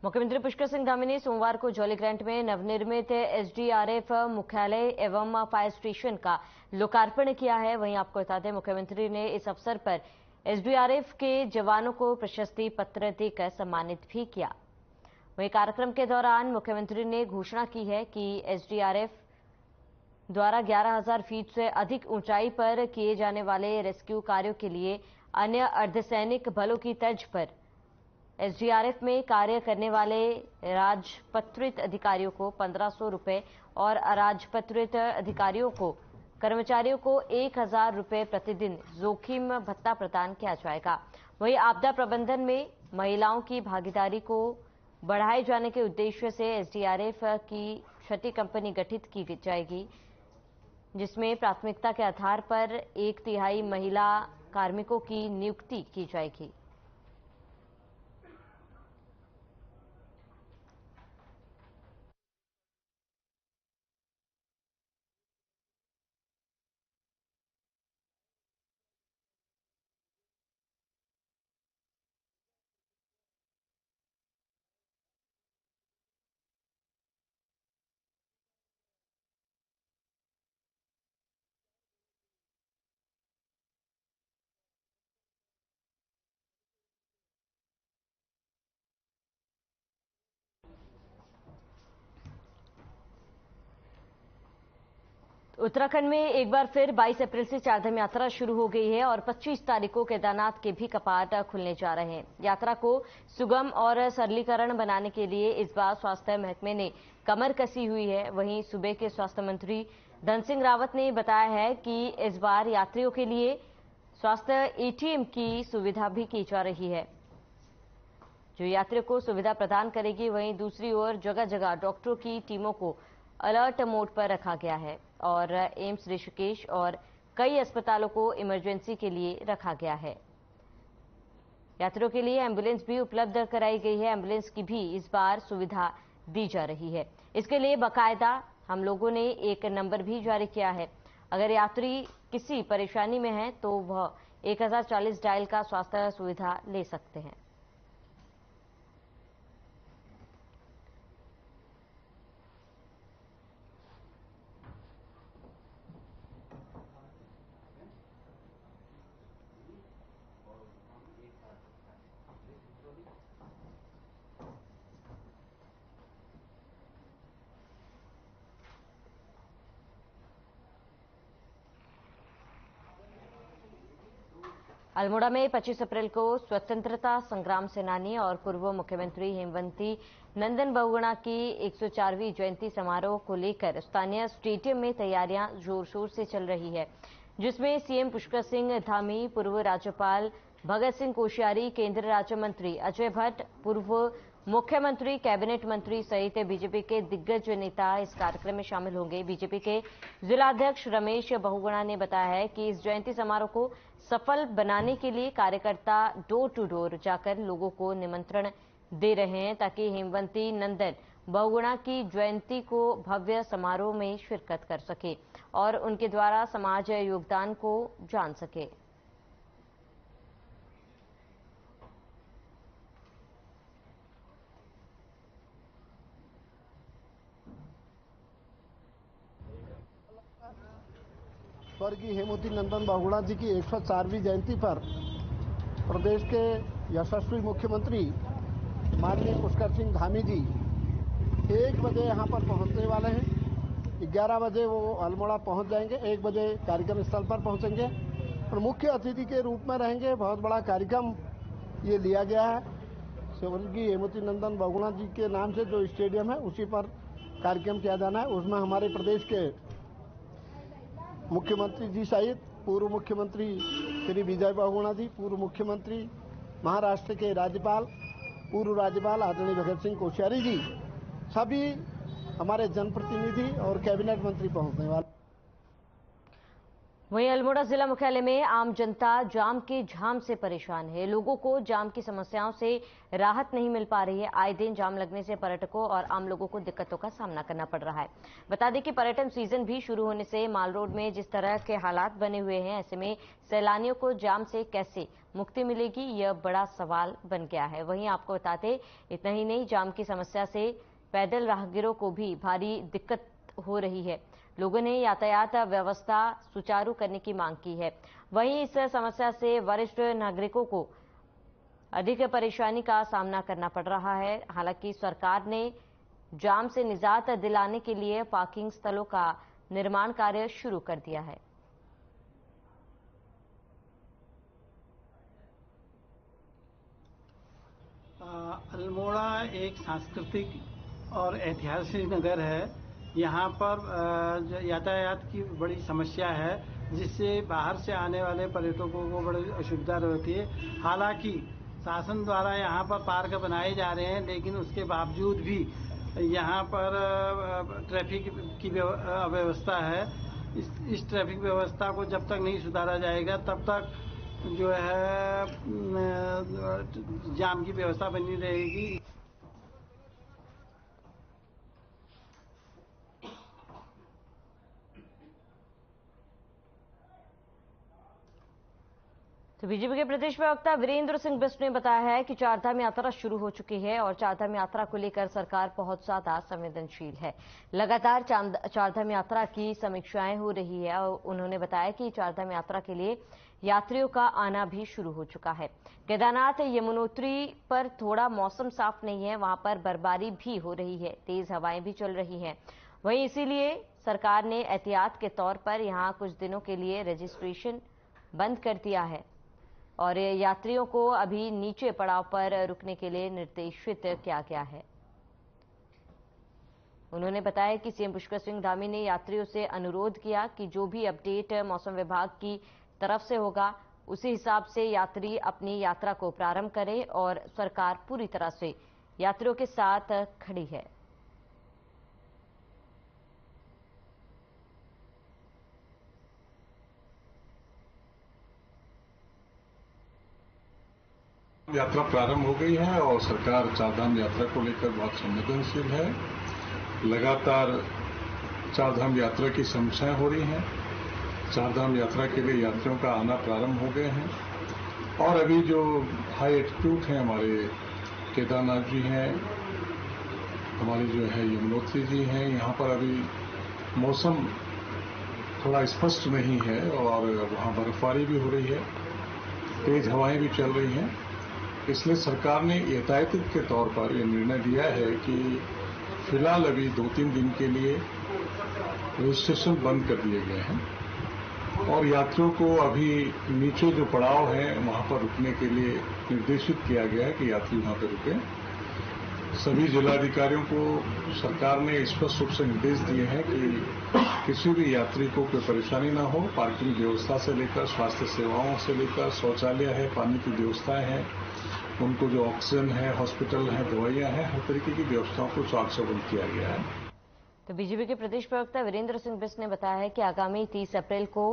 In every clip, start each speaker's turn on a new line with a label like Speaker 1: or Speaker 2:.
Speaker 1: मुख्यमंत्री पुष्कर सिंह धामी ने सोमवार को जौलीग्रांट में नवनिर्मित एसडीआरएफ मुख्यालय एवं फायर स्टेशन का लोकार्पण किया है। वहीं आपको बता दें, मुख्यमंत्री ने इस अवसर पर एसडीआरएफ के जवानों को प्रशस्ति पत्र देकर सम्मानित भी किया। वहीं कार्यक्रम के दौरान मुख्यमंत्री ने घोषणा की है कि एसडीआरएफ द्वारा 11,000 फीट से अधिक ऊंचाई पर किए जाने वाले रेस्क्यू कार्यों के लिए अन्य अर्धसैनिक बलों की तर्ज पर एसडीआरएफ में कार्य करने वाले राजपत्रित अधिकारियों को 1,500 रुपए और अराजपत्रित अधिकारियों को कर्मचारियों को 1,000 रुपए प्रतिदिन जोखिम भत्ता प्रदान किया जाएगा। वहीं आपदा प्रबंधन में महिलाओं की भागीदारी को बढ़ाए जाने के उद्देश्य से एसडीआरएफ की क्षति कंपनी गठित की जाएगी, जिसमें प्राथमिकता के आधार पर 1/3 महिला कार्मिकों की नियुक्ति की जाएगी। उत्तराखंड में एक बार फिर 22 अप्रैल से चारधाम यात्रा शुरू हो गई है और 25 तारीख को केदारनाथ के भी कपाट खुलने जा रहे हैं। यात्रा को सुगम और सरलीकरण बनाने के लिए इस बार स्वास्थ्य महकमे ने कमर कसी हुई है। वहीं सूबे के स्वास्थ्य मंत्री धन सिंह रावत ने बताया है कि इस बार यात्रियों के लिए स्वास्थ्य एटीएम की सुविधा भी की जा रही है, जो यात्रियों को सुविधा प्रदान करेगी। वहीं दूसरी ओर जगह जगह डॉक्टरों की टीमों को अलर्ट मोड पर रखा गया है और एम्स ऋषिकेश और कई अस्पतालों को इमरजेंसी के लिए रखा गया है। यात्रियों के लिए एम्बुलेंस भी उपलब्ध कराई गई है। एम्बुलेंस की भी इस बार सुविधा दी जा रही है। इसके लिए बाकायदा हम लोगों ने एक नंबर भी जारी किया है। अगर यात्री किसी परेशानी में है तो वह 1040 डायल का स्वास्थ्य सुविधा ले सकते हैं। अल्मोड़ा में 25 अप्रैल को स्वतंत्रता संग्राम सेनानी और पूर्व मुख्यमंत्री हेमवती नंदन बहुगुणा की 104वीं जयंती समारोह को लेकर स्थानीय स्टेडियम में तैयारियां जोर शोर से चल रही है, जिसमें सीएम पुष्कर सिंह धामी, पूर्व राज्यपाल भगत सिंह कोश्यारी, केंद्रीय राज्य मंत्री अजय भट्ट, पूर्व मुख्यमंत्री, कैबिनेट मंत्री सहित बीजेपी के दिग्गज नेता इस कार्यक्रम में शामिल होंगे। बीजेपी के जिलाध्यक्ष रमेश बहुगुणा ने बताया है कि इस जयंती समारोह को सफल बनाने के लिए कार्यकर्ता डोर टू डोर जाकर लोगों को निमंत्रण दे रहे हैं, ताकि हेमवती नंदन बहुगुणा की जयंती को भव्य समारोह में शिरकत कर सके और उनके द्वारा समाज योगदान को जान सके।
Speaker 2: स्वर्गीय हेमवती नंदन बहुगुणा जी की 104वीं जयंती पर प्रदेश के यशस्वी मुख्यमंत्री माननीय पुष्कर सिंह धामी जी 1 बजे यहाँ पर पहुँचने वाले हैं। 11 बजे वो अल्मोड़ा पहुँच जाएंगे। 1 बजे कार्यक्रम स्थल पर पहुँचेंगे और मुख्य अतिथि के रूप में रहेंगे। बहुत बड़ा कार्यक्रम ये लिया गया है। स्वर्गीय हेमवती नंदन बहुगुणा जी के नाम से जो स्टेडियम है उसी पर कार्यक्रम किया जाना है। उसमें हमारे प्रदेश के मुख्यमंत्री जी सहित पूर्व मुख्यमंत्री श्री विजय बहुगुणा जी, पूर्व मुख्यमंत्री महाराष्ट्र के राज्यपाल, पूर्व राज्यपाल आदरणीय भगत सिंह कोश्यारी जी, सभी हमारे जनप्रतिनिधि और कैबिनेट मंत्री पहुंचने वाले।
Speaker 1: वहीं अल्मोड़ा जिला मुख्यालय में आम जनता जाम के झाम से परेशान है। लोगों को जाम की समस्याओं से राहत नहीं मिल पा रही है। आए दिन जाम लगने से पर्यटकों और आम लोगों को दिक्कतों का सामना करना पड़ रहा है। बता दें कि पर्यटन सीजन भी शुरू होने से माल रोड में जिस तरह के हालात बने हुए हैं, ऐसे में सैलानियों को जाम से कैसे मुक्ति मिलेगी, यह बड़ा सवाल बन गया है। वहीं आपको बताते इतना ही नहीं, जाम की समस्या से पैदल राहगीरों को भी भारी दिक्कत हो रही है। लोगों ने यातायात व्यवस्था सुचारू करने की मांग की है। वहीं इस समस्या से वरिष्ठ नागरिकों को अधिक परेशानी का सामना करना पड़ रहा है। हालांकि सरकार ने जाम से निजात दिलाने के लिए पार्किंग स्थलों का निर्माण कार्य शुरू कर दिया है।
Speaker 3: अल्मोड़ा एक सांस्कृतिक और ऐतिहासिक नगर है। यहाँ पर यातायात की बड़ी समस्या है, जिससे बाहर से आने वाले पर्यटकों को बड़ी असुविधा रहती है। हालांकि शासन द्वारा यहाँ पर पार्क बनाए जा रहे हैं, लेकिन उसके बावजूद भी यहाँ पर ट्रैफिक की अव्यवस्था है। इस ट्रैफिक व्यवस्था को जब तक नहीं सुधारा जाएगा, तब तक जो है जाम की व्यवस्था बनी रहेगी।
Speaker 1: तो बीजेपी के प्रदेश प्रवक्ता वीरेंद्र सिंह बिष्ट ने बताया है कि चारधाम यात्रा शुरू हो चुकी है और चारधाम यात्रा को लेकर सरकार बहुत ज्यादा संवेदनशील है। लगातार चारधाम यात्रा की समीक्षाएं हो रही है और उन्होंने बताया कि चारधाम यात्रा के लिए यात्रियों का आना भी शुरू हो चुका है। केदारनाथ यमुनोत्री पर थोड़ा मौसम साफ नहीं है, वहां पर बर्फबारी भी हो रही है, तेज हवाएं भी चल रही हैं। वहीं इसीलिए सरकार ने एहतियात के तौर पर यहां कुछ दिनों के लिए रजिस्ट्रेशन बंद कर दिया है और यात्रियों को अभी नीचे पड़ाव पर रुकने के लिए निर्देशित किया गया है। उन्होंने बताया कि सीएम पुष्कर सिंह धामी ने यात्रियों से अनुरोध किया कि जो भी अपडेट मौसम विभाग की तरफ से होगा, उसी हिसाब से यात्री अपनी यात्रा को प्रारंभ करें और सरकार पूरी तरह से यात्रियों के साथ खड़ी है।
Speaker 4: यात्रा प्रारंभ हो गई है और सरकार चारधाम यात्रा को लेकर बहुत संवेदनशील है। लगातार चारधाम यात्रा की समीक्षाएं हो रही हैं। चारधाम यात्रा के लिए यात्रियों का आना प्रारंभ हो गए हैं और अभी जो हाई एल्टीट्यूड है, हमारे केदारनाथ जी हैं, हमारे जो है यमुनोत्री जी हैं, यहाँ पर अभी मौसम थोड़ा स्पष्ट नहीं है और वहाँ बर्फबारी भी हो रही है, तेज हवाएं भी चल रही हैं। इसलिए सरकार ने एहतियात के तौर पर यह निर्णय लिया है कि फिलहाल अभी 2-3 दिन के लिए रजिस्ट्रेशन बंद कर दिए गए हैं और यात्रियों को अभी नीचे जो पड़ाव है वहां पर रुकने के लिए निर्देशित किया गया है कि यात्री वहां पर रुकें। सभी जिलाधिकारियों को सरकार ने स्पष्ट रूप से निर्देश दिए हैं कि किसी भी यात्री को कोई परेशानी ना हो। पार्किंग व्यवस्था से लेकर स्वास्थ्य सेवाओं से लेकर शौचालय है, पानी की व्यवस्थाएं हैं, उनको जो ऑक्सीजन है, हॉस्पिटल है, दवाइयां हैं, हर तरीके की व्यवस्थाओं को चाक चौबंद किया गया है।
Speaker 1: तो बीजेपी के प्रदेश प्रवक्ता वीरेंद्र सिंह बिष्ट ने बताया है कि आगामी 30 अप्रैल को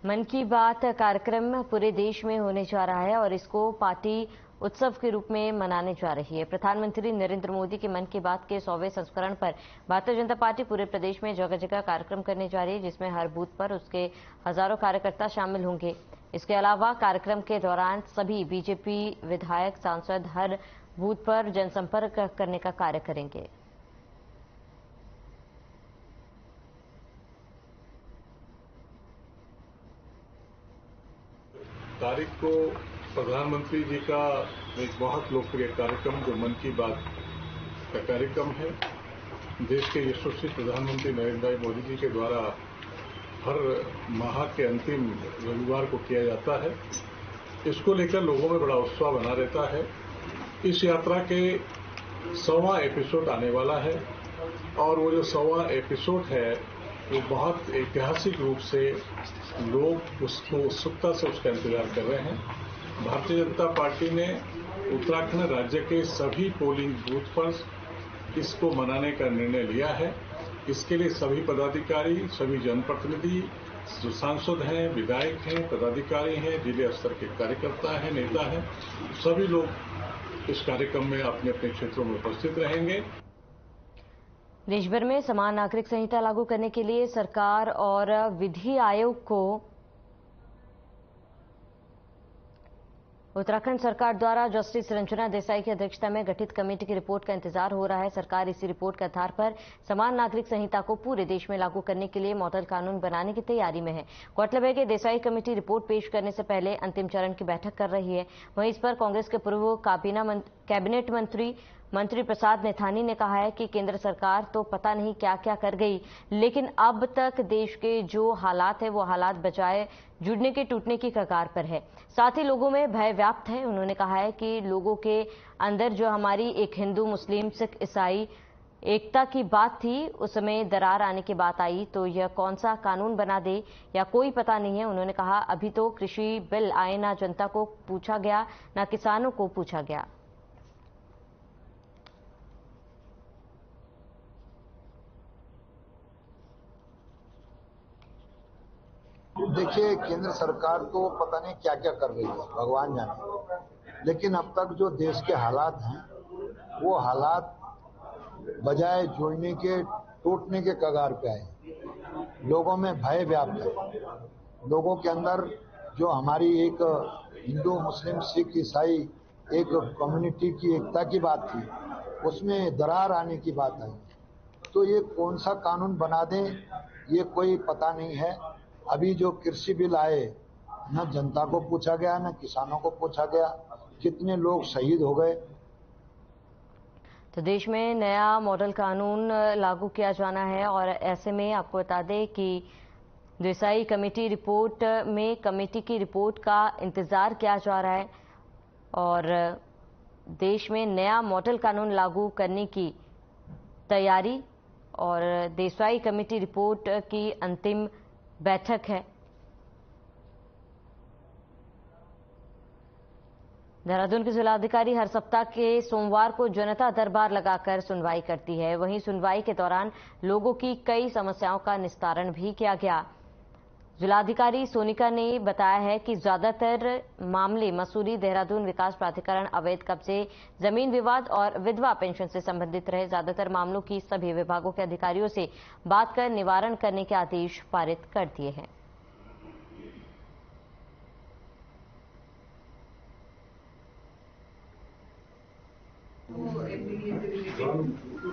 Speaker 1: मन की बात कार्यक्रम पूरे देश में होने जा रहा है और इसको पार्टी उत्सव के रूप में मनाने जा रही है। प्रधानमंत्री नरेंद्र मोदी के मन की बात के 100वें संस्करण पर भारतीय जनता पार्टी पूरे प्रदेश में जगह जगह कार्यक्रम करने जा रही है, जिसमें हर बूथ पर उसके हजारों कार्यकर्ता शामिल होंगे। इसके अलावा कार्यक्रम के दौरान सभी बीजेपी विधायक, सांसद हर बूथ पर जनसंपर्क करने का कार्य करेंगे।
Speaker 4: तारीख को प्रधानमंत्री जी का एक बहुत लोकप्रिय कार्यक्रम जो मन की बात का कार्यक्रम है, देश के यशस्वी प्रधानमंत्री नरेंद्र मोदी जी के द्वारा हर माह के अंतिम रविवार को किया जाता है। इसको लेकर लोगों में बड़ा उत्साह बना रहता है। इस यात्रा के 100वां एपिसोड आने वाला है और वो जो 100वां एपिसोड है वो बहुत ऐतिहासिक रूप से लोग उसको उत्सुकता से उसका इंतजार कर रहे हैं। भारतीय जनता पार्टी ने उत्तराखंड राज्य के सभी पोलिंग बूथ पर इसको मनाने का निर्णय लिया है। इसके लिए सभी पदाधिकारी, सभी जनप्रतिनिधि जो सांसद हैं, विधायक हैं, पदाधिकारी हैं, जिले स्तर के कार्यकर्ता हैं, नेता हैं, सभी लोग इस कार्यक्रम में अपने अपने क्षेत्रों में उपस्थित रहेंगे।
Speaker 1: देश भर में समान नागरिक संहिता लागू करने के लिए सरकार और विधि आयोग को उत्तराखंड सरकार द्वारा जस्टिस रंजना देसाई की अध्यक्षता में गठित कमेटी की रिपोर्ट का इंतजार हो रहा है। सरकार इसी रिपोर्ट के आधार पर समान नागरिक संहिता को पूरे देश में लागू करने के लिए मॉडल कानून बनाने की तैयारी में है। गौरतलब है कि देसाई कमेटी रिपोर्ट पेश करने से पहले अंतिम चरण की बैठक कर रही है। वहीं इस पर कांग्रेस के पूर्व कैबिनेट मंत्री प्रसाद नैथानी ने कहा है कि केंद्र सरकार तो पता नहीं क्या क्या कर गई, लेकिन अब तक देश के जो हालात है वो हालात बजाय जुड़ने के टूटने की कगार पर है। साथ ही लोगों में भय व्याप्त है। उन्होंने कहा है कि लोगों के अंदर जो हमारी एक हिंदू, मुस्लिम, सिख, ईसाई एकता की बात थी, उस समय दरार आने की बात आई तो यह कौन सा कानून बना दे या कोई पता नहीं है। उन्होंने कहा अभी तो कृषि बिल आए, ना जनता को पूछा गया, ना किसानों को पूछा गया।
Speaker 5: देखिए, केंद्र सरकार तो पता नहीं क्या क्या कर रही है, भगवान जाने, लेकिन अब तक जो देश के हालात हैं वो हालात बजाय जुड़ने के टूटने के कगार पे आए। लोगों में भय व्याप्त है। लोगों के अंदर जो हमारी एक हिंदू, मुस्लिम, सिख, ईसाई एक कम्युनिटी की एकता की बात थी, उसमें दरार आने की बात आई। तो ये कौन सा कानून बना दें ये कोई पता नहीं है। अभी जो कृषि बिल आए, न जनता को पूछा गया, न किसानों को पूछा गया, कितने लोग शहीद हो गए।
Speaker 1: तो देश में नया मॉडल कानून लागू किया जाना है और ऐसे में आपको बता दें कि देसाई कमेटी रिपोर्ट में कमेटी की रिपोर्ट का इंतजार किया जा रहा है और देश में नया मॉडल कानून लागू करने की तैयारी और देसाई कमेटी रिपोर्ट की अंतिम बैठक है। देहरादून की जिलाधिकारी हर सप्ताह के सोमवार को जनता दरबार लगाकर सुनवाई करती है। वहीं सुनवाई के दौरान लोगों की कई समस्याओं का निस्तारण भी किया गया। जिलाधिकारी सोनिका ने बताया है कि ज्यादातर मामले मसूरी देहरादून विकास प्राधिकरण अवैध कब्जे, जमीन विवाद और विधवा पेंशन से संबंधित रहे। ज्यादातर मामलों की सभी विभागों के अधिकारियों से बात कर निवारण करने के आदेश पारित कर दिए हैं।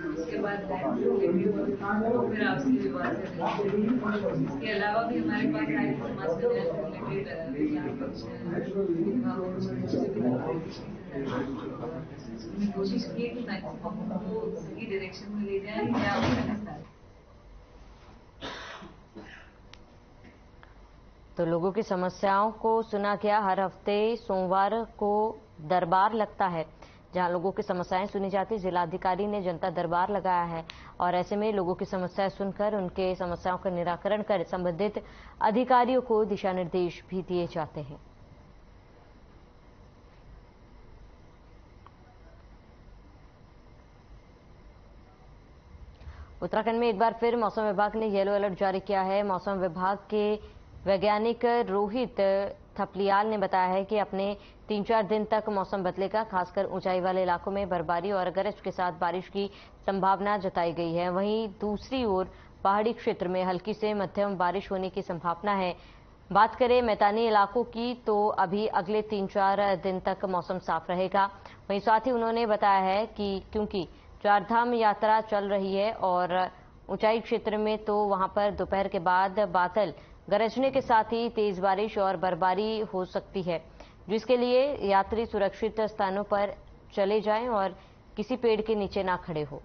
Speaker 6: उसके बाद फिर आपसी विवाद इसके अलावा भी हमारे पास समाज कोशिश की कि मैक्सिमम को सही डायरेक्शन में ले जाए या
Speaker 1: तो लोगों की समस्याओं को सुना गया। हर हफ्ते सोमवार को दरबार लगता है जहां लोगों की समस्याएं सुनी जाती। जिलाधिकारी ने जनता दरबार लगाया है और ऐसे में लोगों की समस्याएं सुनकर उनके समस्याओं का निराकरण कर संबंधित अधिकारियों को दिशा निर्देश भी दिए जाते हैं। उत्तराखंड में एक बार फिर मौसम विभाग ने येलो अलर्ट जारी किया है। मौसम विभाग के वैज्ञानिक रोहित थपलियाल ने बताया है कि अपने 3-4 दिन तक मौसम बदलेगा। खासकर ऊंचाई वाले इलाकों में बर्फबारी और गरज के साथ बारिश की संभावना जताई गई है। वहीं दूसरी ओर पहाड़ी क्षेत्र में हल्की से मध्यम बारिश होने की संभावना है। बात करें मैदानी इलाकों की तो अभी अगले 3-4 दिन तक मौसम साफ रहेगा। वहीं साथ ही उन्होंने बताया है कि क्योंकि चारधाम यात्रा चल रही है और ऊंचाई क्षेत्र में तो वहां पर दोपहर के बाद बादल गरजने के साथ ही तेज बारिश और बर्फबारी हो सकती है, जिसके लिए यात्री सुरक्षित स्थानों पर चले जाएं और किसी पेड़ के नीचे ना खड़े हो।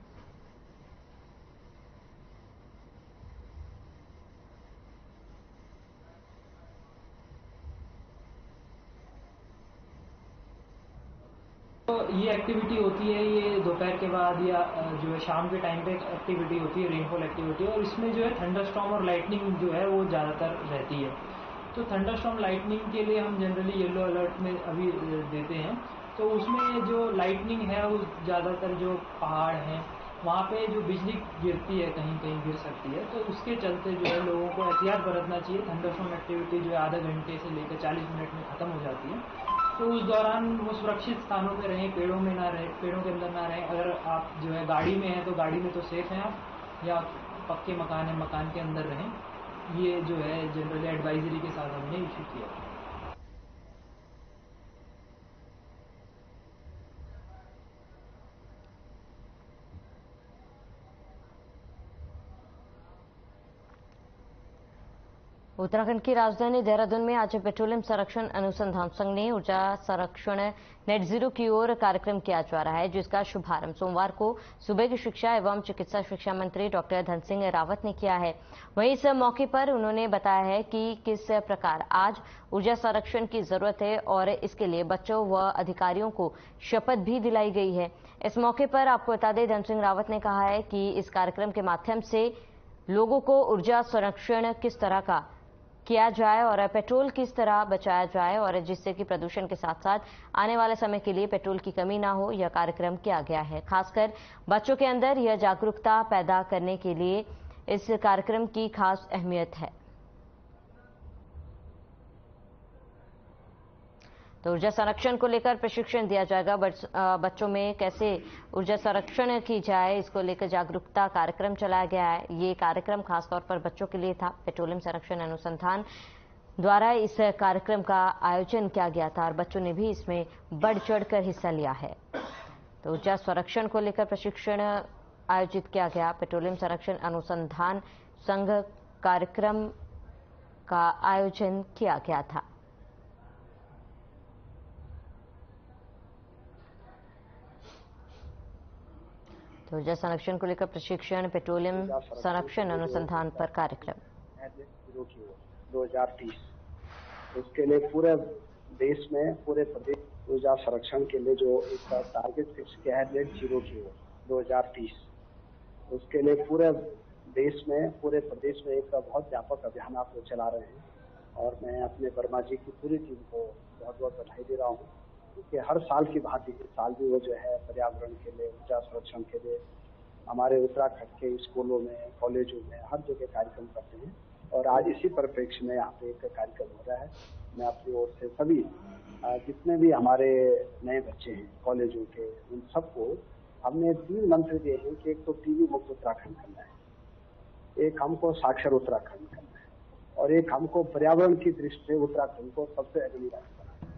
Speaker 7: तो ये एक्टिविटी होती है, ये दोपहर के बाद या जो है शाम के टाइम पे एक्टिविटी होती है, रेनफॉल एक्टिविटी, और इसमें जो है थंडरस्टॉर्म और लाइटनिंग जो है वो ज़्यादातर रहती है। तो थंडरस्टॉर्म लाइटनिंग के लिए हम जनरली येलो अलर्ट में अभी देते हैं। तो उसमें जो लाइटनिंग है वो ज़्यादातर जो पहाड़ हैं वहाँ पे जो बिजली गिरती है कहीं कहीं गिर सकती है, तो उसके चलते जो है लोगों को एहतियात बरतना चाहिए। थंडरस्टॉर्म एक्टिविटी जो है आधा घंटे से लेकर 40 मिनट में ख़त्म हो जाती है, तो उस दौरान वो सुरक्षित स्थानों पे रहें, पेड़ों में ना रहें, पेड़ों के अंदर ना रहें। अगर आप जो है गाड़ी में हैं तो गाड़ी में तो सेफ हैं आप, या पक्के मकान है मकान के अंदर रहें। ये जो है जनरली एडवाइजरी के साथ हमने इशू किया।
Speaker 1: उत्तराखंड की राजधानी देहरादून में आज पेट्रोलियम संरक्षण अनुसंधान संघ ने ऊर्जा संरक्षण नेट जीरो की ओर कार्यक्रम किया जा रहा है, जिसका शुभारंभ सोमवार को सुबह की शिक्षा एवं चिकित्सा शिक्षा मंत्री डॉक्टर धन सिंह रावत ने किया है। वहीं इस मौके पर उन्होंने बताया है कि किस प्रकार आज ऊर्जा संरक्षण की जरूरत है और इसके लिए बच्चों व अधिकारियों को शपथ भी दिलाई गई है। इस मौके पर आपको बता दें, धन सिंह रावत ने कहा है कि इस कार्यक्रम के माध्यम से लोगों को ऊर्जा संरक्षण किस तरह का किया जाए और पेट्रोल किस तरह बचाया जाए, और जिससे कि प्रदूषण के साथ साथ आने वाले समय के लिए पेट्रोल की कमी ना हो, यह कार्यक्रम किया गया है। खासकर बच्चों के अंदर यह जागरूकता पैदा करने के लिए इस कार्यक्रम की खास अहमियत है। तो ऊर्जा संरक्षण को लेकर प्रशिक्षण दिया जाएगा। बच्चों में कैसे ऊर्जा संरक्षण की जाए, इसको लेकर जागरूकता कार्यक्रम चलाया गया है। ये कार्यक्रम खासतौर पर बच्चों के लिए था। पेट्रोलियम संरक्षण अनुसंधान द्वारा इस कार्यक्रम का आयोजन किया गया था और बच्चों ने भी इसमें बढ़ चढ़कर हिस्सा लिया है। तो ऊर्जा संरक्षण को लेकर प्रशिक्षण आयोजित किया गया। पेट्रोलियम संरक्षण अनुसंधान संघ कार्यक्रम का आयोजन किया गया था। तो ऊर्जा संरक्षण को लेकर प्रशिक्षण, पेट्रोलियम संरक्षण अनुसंधान पर कार्यक्रम
Speaker 8: 2030, उसके लिए पूरे देश में पूरे प्रदेश ऊर्जा संरक्षण के लिए जो एक टारगेट फिक्स किया है नेट जीरो की ओर 2030, उसके लिए पूरे देश में पूरे प्रदेश में एक बहुत व्यापक अभियान आप लोग चला रहे हैं और मैं अपने वर्मा जी की पूरी टीम को बहुत बहुत बधाई दे रहा हूँ कि हर साल की भांति इस साल भी वो जो है पर्यावरण के लिए ऊर्जा संरक्षण के लिए हमारे उत्तराखंड के स्कूलों में कॉलेजों में हर जगह कार्यक्रम करते हैं और आज इसी परिप्रेक्ष्य में यहाँ पे एक कार्यक्रम हो रहा है। मैं अपनी ओर से सभी जितने भी हमारे नए बच्चे हैं कॉलेजों के, उन सबको हमने 3 मंत्र दिए हैं कि एक तो टीबी मुक्त उत्तराखंड करना है, एक हमको साक्षर उत्तराखंड करना है और एक हमको पर्यावरण की दृष्टि से उत्तराखंड को सबसे अग्रणी राज्य बनाना है।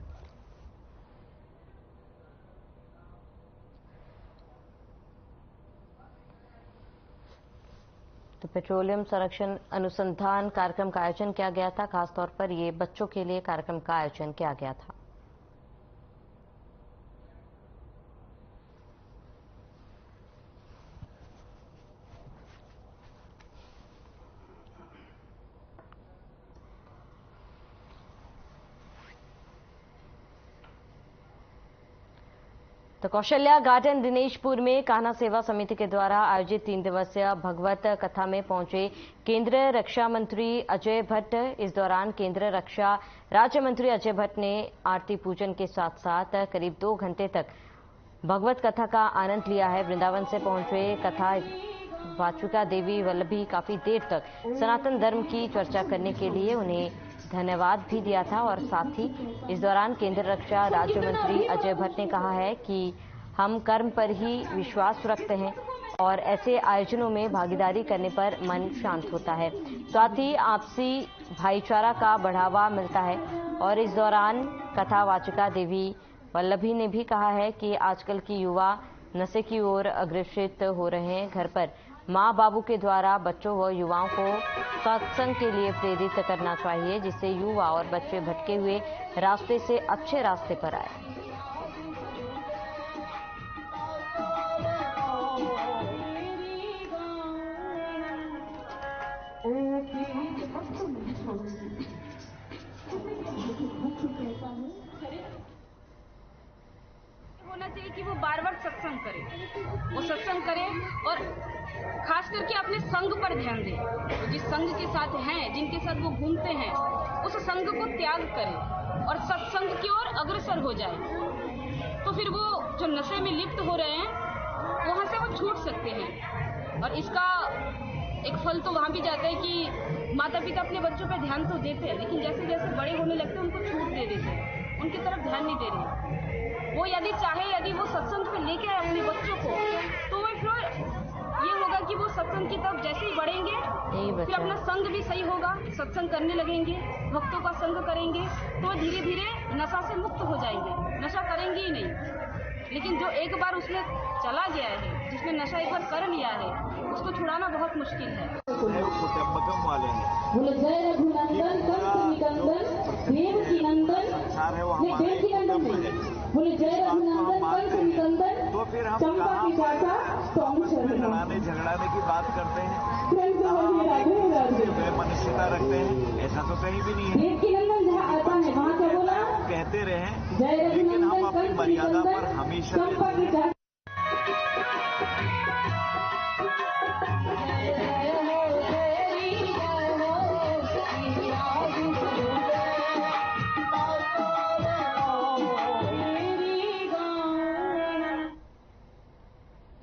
Speaker 1: तो पेट्रोलियम संरक्षण अनुसंधान कार्यक्रम का आयोजन किया गया था। खासतौर पर ये बच्चों के लिए कार्यक्रम का आयोजन किया गया था। तो कौशल्या गार्डन दिनेशपुर में कान्हा सेवा समिति के द्वारा आयोजित 3 दिवसीय भगवत कथा में पहुंचे केंद्रीय रक्षा मंत्री अजय भट्ट। इस दौरान केंद्रीय रक्षा राज्य मंत्री अजय भट्ट ने आरती पूजन के साथ साथ करीब 2 घंटे तक भगवत कथा का आनंद लिया है। वृंदावन से पहुंचे कथा वाचुका देवी वल्लभी काफी देर तक सनातन धर्म की चर्चा करने के लिए उन्हें धन्यवाद भी दिया था और साथ ही इस दौरान केंद्रीय रक्षा राज्य मंत्री अजय भट्ट ने कहा है कि हम कर्म पर ही विश्वास रखते हैं और ऐसे आयोजनों में भागीदारी करने पर मन शांत होता है, साथ ही आपसी भाईचारा का बढ़ावा मिलता है। और इस दौरान कथावाचिका देवी वल्लभी ने भी कहा है कि आजकल की युवा नशे की ओर अग्रसित हो रहे हैं। घर पर माँ बाबू के द्वारा बच्चों व युवाओं को सत्संग के लिए प्रेरित करना चाहिए, जिससे युवा और बच्चे भटके हुए रास्ते से अच्छे रास्ते पर आए।
Speaker 9: होना चाहिए कि वो बार-बार सत्संग करे, वो सत्संग करे और खास करके अपने संग पर ध्यान दें। तो जिस संग के साथ हैं, जिनके साथ वो घूमते हैं, उस संग को त्याग करें और सत्संग की ओर अग्रसर हो जाए। तो फिर वो जो नशे में लिप्त हो रहे हैं वहां से वो छूट सकते हैं। और इसका एक फल तो वहां भी जाता है कि माता पिता अपने बच्चों पे ध्यान तो देते हैं, लेकिन जैसे जैसे बड़े होने लगते हैं उनको छूट दे देते हैं, उनकी तरफ ध्यान नहीं दे रहे। वो यदि वो सत्संग पे लेके आए अपने बच्चों को, तो फिर ये होगा कि वो सत्संग की तरफ जैसे ही बढ़ेंगे फिर अपना संग भी सही होगा, सत्संग करने लगेंगे, भक्तों का संग करेंगे, तो धीरे धीरे नशा से मुक्त हो जाएंगे। नशा करेंगे ही नहीं, लेकिन जो एक बार उसमें चला गया है, जिसने नशा एक बार कर लिया है, उसको छुड़ाना बहुत मुश्किल है।
Speaker 10: कुटुंबकम वाले हैं, संसार है वो हमारे कुटुंब है, तो फिर हम लड़ाने झगड़ाने की बात करते हैं, मनुष्यता रखते हैं, ऐसा तो कहीं भी नहीं है। कहते रहे, लेकिन हम अपनी मर्यादा पर हमेशा रहते हैं।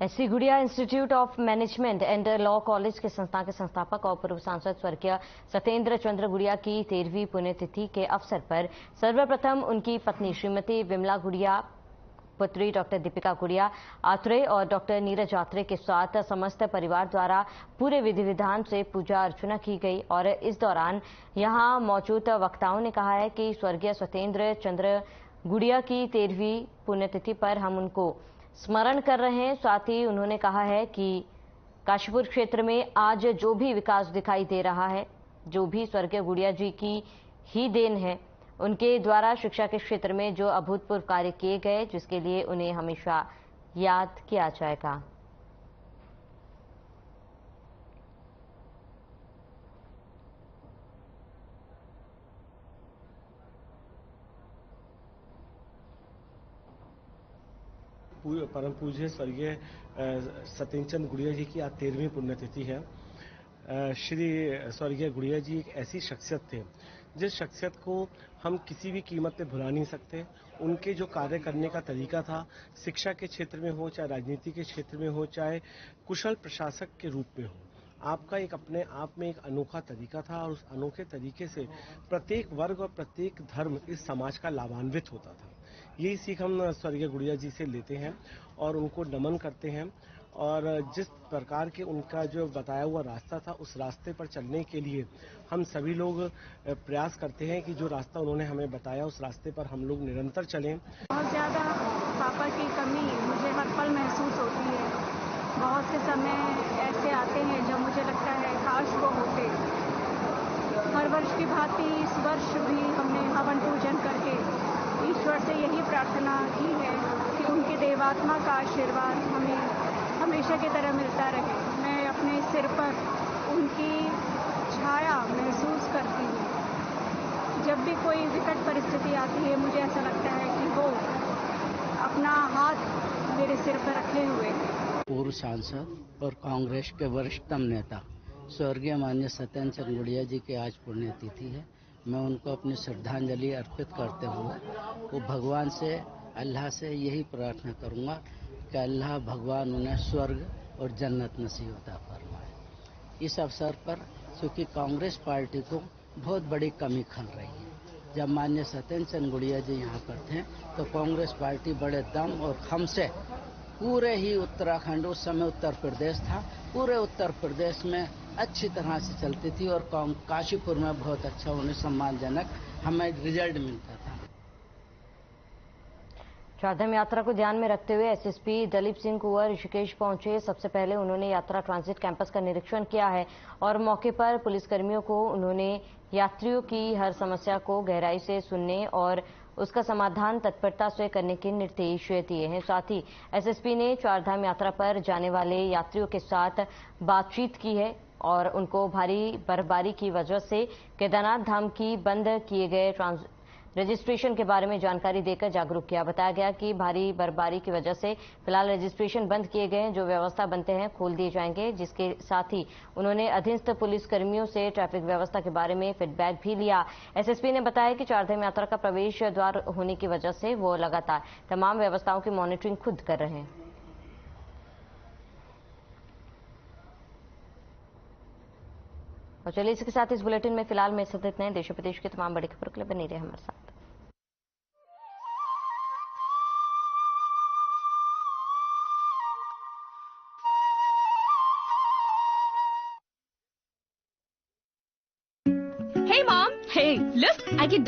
Speaker 1: एससी गुड़िया institute of management and law college के संस्था के संस्थापक और पूर्व सांसद स्वर्गीय सत्येंद्र चंद्र गुड़िया की 13वीं पुण्यतिथि के अवसर पर सर्वप्रथम उनकी पत्नी श्रीमती विमला गुड़िया, पुत्री डॉक्टर दीपिका गुड़िया आत्रेय और डॉक्टर नीरज आत्रेय के साथ समस्त परिवार द्वारा पूरे विधि विधान से पूजा अर्चना की गई। और इस दौरान यहां मौजूद वक्ताओं ने कहा है कि स्वर्गीय सत्येंद्र चंद्र गुड़िया की 13वीं पुण्यतिथि पर हम उनको स्मरण कर रहे हैं। साथ ही उन्होंने कहा है कि काशीपुर क्षेत्र में आज जो भी विकास दिखाई दे रहा है, जो भी स्वर्गीय गुड़िया जी की ही देन है। उनके द्वारा शिक्षा के क्षेत्र में जो अभूतपूर्व कार्य किए गए, जिसके लिए उन्हें हमेशा याद किया जाएगा।
Speaker 11: परम पूज्य स्वर्गीय सत्येंद्र चंद्र गुड़िया जी की आज 13वीं पुण्यतिथि है। श्री स्वर्गीय गुड़िया जी एक ऐसी शख्सियत थे जिस शख्सियत को हम किसी भी कीमत पे भुला नहीं सकते। उनके जो कार्य करने का तरीका था, शिक्षा के क्षेत्र में हो, चाहे राजनीति के क्षेत्र में हो, चाहे कुशल प्रशासक के रूप में हो, आपका एक अपने आप में एक अनोखा तरीका था। और उस अनोखे तरीके से प्रत्येक वर्ग और प्रत्येक धर्म इस समाज का लाभान्वित होता था। यही सीख हम स्वर्गीय गुड़िया जी से लेते हैं और उनको नमन करते हैं। और जिस प्रकार के उनका जो बताया हुआ रास्ता था, उस रास्ते पर चलने के लिए हम सभी लोग प्रयास करते हैं कि जो रास्ता उन्होंने हमें बताया, उस रास्ते पर हम लोग निरंतर चलें।
Speaker 12: बहुत ज़्यादा पापा की कमी मुझे हर पल महसूस होती है। बहुत से समय ऐसे आते हैं जब मुझे लगता है काश वो होते। हर वर्ष की भांति इस वर्ष भी हमने हवन पूजन करके ईश्वर से यही प्रार्थना की है कि उनकी देवात्मा का आशीर्वाद हमें हमेशा की तरह मिलता रहे। मैं अपने सिर पर उनकी छाया महसूस करती हूँ। जब भी कोई विकट परिस्थिति आती है, मुझे ऐसा लगता है कि वो अपना हाथ मेरे सिर पर रखे हुए।
Speaker 13: पूर्व सांसद और कांग्रेस के वरिष्ठतम नेता स्वर्गीय माननीय सत्येंद्र चंद्र गुड़िया जी की आज पुण्यतिथि है। मैं उनको अपनी श्रद्धांजलि अर्पित करते हुए वो भगवान से, अल्लाह से यही प्रार्थना करूंगा कि अल्लाह भगवान उन्हें स्वर्ग और जन्नत नसीब अता फरमाए। इस अवसर पर चूँकि कांग्रेस पार्टी को बहुत बड़ी कमी खल रही है। जब माननीय सत्येंद्र चंद्र गुड़िया जी यहाँ पर थे तो कांग्रेस पार्टी बड़े दम और खम से पूरे ही उत्तराखंड, उस समय उत्तर प्रदेश था, पूरे उत्तर प्रदेश में अच्छी तरह से चलती थी और काशीपुर में बहुत अच्छा उन्हें सम्मानजनक हमें रिजल्ट मिलता था।
Speaker 1: चारधाम यात्रा को ध्यान में रखते हुए एसएसपी दलीप सिंह कुंवर ऋषिकेश पहुंचे। सबसे पहले उन्होंने यात्रा ट्रांजिट कैंपस का निरीक्षण किया है और मौके पर पुलिसकर्मियों को उन्होंने यात्रियों की हर समस्या को गहराई से सुनने और उसका समाधान तत्परता से करने के निर्देश दिए हैं। साथ ही एसएसपी ने चारधाम यात्रा पर जाने वाले यात्रियों के साथ बातचीत की है और उनको भारी बर्फबारी की वजह से केदारनाथ धाम की बंद किए गए रजिस्ट्रेशन के बारे में जानकारी देकर जागरूक किया। बताया गया कि भारी बर्फबारी की वजह से फिलहाल रजिस्ट्रेशन बंद किए गए हैं, जो व्यवस्था बनते हैं खोल दिए जाएंगे। जिसके साथ ही उन्होंने अधीनस्थ पुलिस कर्मियों से ट्रैफिक व्यवस्था के बारे में फीडबैक भी लिया। एसएसपी ने बताया कि चारधाम यात्रा का प्रवेश द्वार होने की वजह से वो लगातार तमाम व्यवस्थाओं की मॉनिटरिंग खुद कर रहे हैं। और चलिए इसके साथ इस बुलेटिन में फिलहाल में सतत नए देश प्रदेश की तमाम बड़ी खबरों के लिए बनी रहे हमारे साथ।